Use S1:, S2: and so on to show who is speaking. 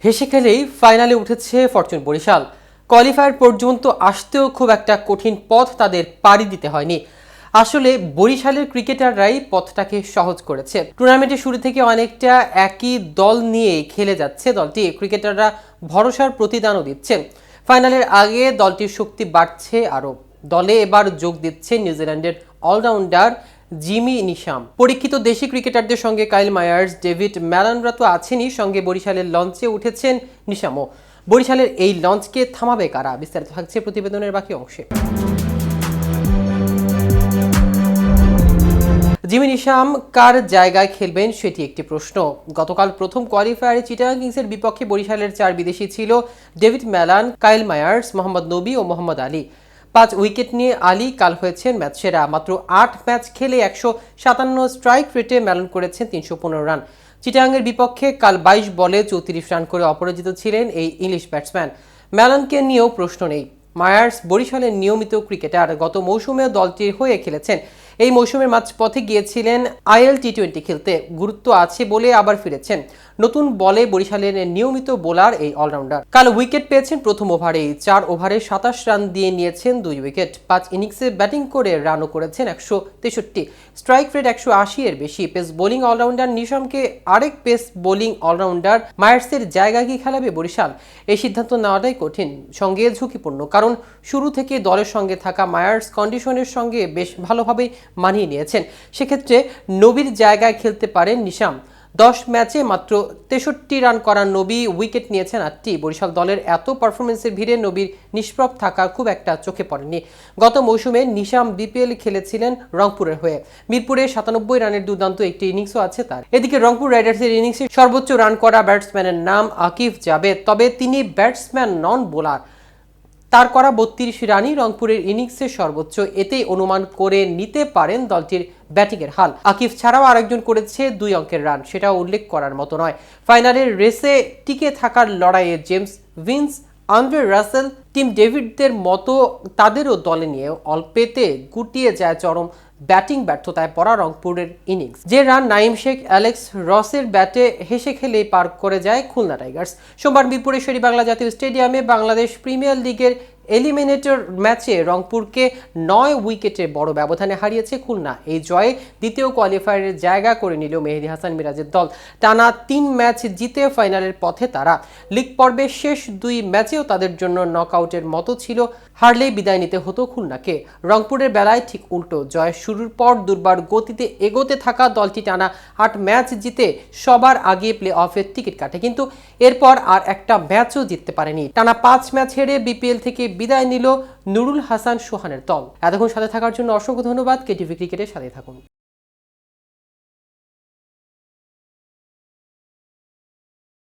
S1: হেসে খেলেই ফাইনালে উঠেছে ফরচুন বরিশাল। কোয়ালিফায়ার পর্যন্ত আসতেও খুব একটা কঠিন পথ তাদের পাড়ি দিতে হয়নি। আসলে বরিশালের ক্রিকেটাররাই পথটাকে সহজ করেছে। টুর্নামেন্টের শুরু থেকে অনেকটা একই দল নিয়ে খেলে যাচ্ছে দলটি। ক্রিকেটাররা ভরসার প্রতিদানও দিচ্ছেন। ফাইনালের আগে দলটির শক্তি বাড়ছে আরও। দলে এবার যোগ দিচ্ছে নিউজিল্যান্ডের অলরাউন্ডার জিমি নিশাম। পরীক্ষিত দেশি ক্রিকেটারদের সঙ্গে কাইল মায়ার্স, ডেভিড ম্যালানরা তো আছেনই, সঙ্গে বরিশালের লঞ্চে উঠেছেন নিশামও। বরিশালের এই লঞ্চকে থামাবে কারা? বিস্তারিত থাকছে প্রতিবেদনের বাকি অংশে। জিমি নিশাম কার জায়গায় খেলবেন সেটি একটি প্রশ্ন। গতকাল প্রথম কোয়ালিফায়ারে চিটাগাং কিংসের বিপক্ষে বরিশালের 4 বিদেশি ছিল ডেভিড ম্যালান, কাইল মায়ার্স, মোহাম্মদ নবী ও মোহাম্মদ আলী। 5 উইকেট নিয়ে আলী কাল হয়েছেন ম্যাচ সেরা। মাত্র 8 ম্যাচ খেলে 157 স্ট্রাইক রেটে ম্যালান করেছেন 315 রান। চিটাগাংয়ের বিপক্ষে কাল 22 বলে 34 রান করে অপরাজিত ছিলেন এই ইংলিশ ব্যাটসম্যান। ম্যালানকে নিয়েও প্রশ্ন নেই। মায়ার্স বরিশালের নিয়মিত ক্রিকেটার, গত মৌসুমেও দলটির হয়ে খেলেছেন। এই মৌসুমের মাঝপথে গিয়েছিলেন আইএল টি20 খেলতে, গুরুত্ব আছে বলে আবার ফিরেছেন। নতুন বলে বরিশালের নিয়মিত বোলার এই অলরাউন্ডার। কাল উইকেট পেয়েছেন প্রথম ওভারেই। 4 ওভারে 27 রান দিয়ে নিয়েছেন 2 উইকেট। 5 ইনিংসে ব্যাটিং করে রানও করেছেন 163, স্ট্রাইক রেট 180 এর বেশি। পেস বোলিং অলরাউন্ডার নিশামকে আরেক পেস বোলিং অলরাউন্ডার মায়ার্সের জায়গায় কি খেলাবে বরিশাল? এই সিদ্ধান্ত নেওয়াটাই কঠিন, সঙ্গে ঝুঁকিপূর্ণ। কারণ শুরু থেকে দলের সঙ্গে থাকা মায়ার্স কন্ডিশনের সঙ্গে বেশ ভালোভাবেই মানিয়ে নিয়েছেন। সেক্ষেত্রে নবীর জায়গায় খেলতে পারেন নিশাম। 10 ম্যাচে মাত্র 63 রান করা নবী উইকেট নিয়েছেন 8টি। বরিশাল দলের এত পারফরমেন্সের ভিড়ে নবীর নিষ্প্রভ থাকা খুব একটা চোখে পড়েনি। গত মৌসুমে নিশাম বিপিএল খেলেছিলেন রংপুরের হয়ে। মিরপুরে 97 রানের দুর্দান্ত একটি ইনিংসও আছে তার। এদিকে রংপুর রাইডার্সের ইনিংসে সর্বোচ্চ রান করা ব্যাটসম্যানের নাম আকিব জাবেদ, তবে তিনি ব্যাটসম্যান নন, বোলার। তার করা 32 রানই রংপুরের ইনিংসের সর্বোচ্চ। এতেই অনুমান করে নিতে পারেন দলটির ব্যাটিংয়ের হাল। আকিব ছাড়াও আরেকজন করেছে 2 অঙ্কের রান, সেটাও উল্লেখ করার মতো নয়। ফাইনালের রেসে টিকে থাকার লড়াইয়ে James Vince, Andre Russell, Tim ডেভিডদের মতো তাদেরও দলে নিয়ে অল্পেতে গুটিয়ে যায় চরম ব্যাটিং ব্যর্থতায় পড়া রংপুরের ইনিংস। যে রান নাইম শেখ, অ্যালেক্স রসের ব্যাটে হেসে খেলেই পার করে যায় খুলনা টাইগার্স। সোমবার মিরপুরের শেরেবাংলা জাতীয় স্টেডিয়ামে বাংলাদেশ প্রিমিয়ার লিগের এলিমিনেটর ম্যাচে রংপুরকে 9 উইকেটে বড় ব্যবধানে হারিয়েছে খুলনা। এই জয়ে দ্বিতীয় কোয়ালিফায়ারের জায়গা করে নিল মেহেদী হাসান মিরাজের দল। টানা 3 ম্যাচ জিতে ফাইনালের পথে তারা। লিগ পর্বের শেষ 2 ম্যাচেও তাদের জন্য নকআউটের মতো ছিল, হারলেই বিদায় নিতে হতো খুলনাকে। রংপুরের বেলায় ঠিক উল্টো। জয়ের শুরুর পর দুর্বার গতিতে এগোতে থাকা দলটি টানা 8 ম্যাচ জিতে সবার আগে প্লে অফের টিকিট কাটে, কিন্তু এরপর আর একটা ম্যাচও জিততে পারেনি। টানা 5 ম্যাচ হেরে বিপিএল থেকে বিদায় নিল নুরুল হাসান সোহানের দল। এতক্ষণ সাথে থাকার জন্য অসংখ্য ধন্যবাদ। কেটিভি ক্রিকেটের সাথে থাকুন।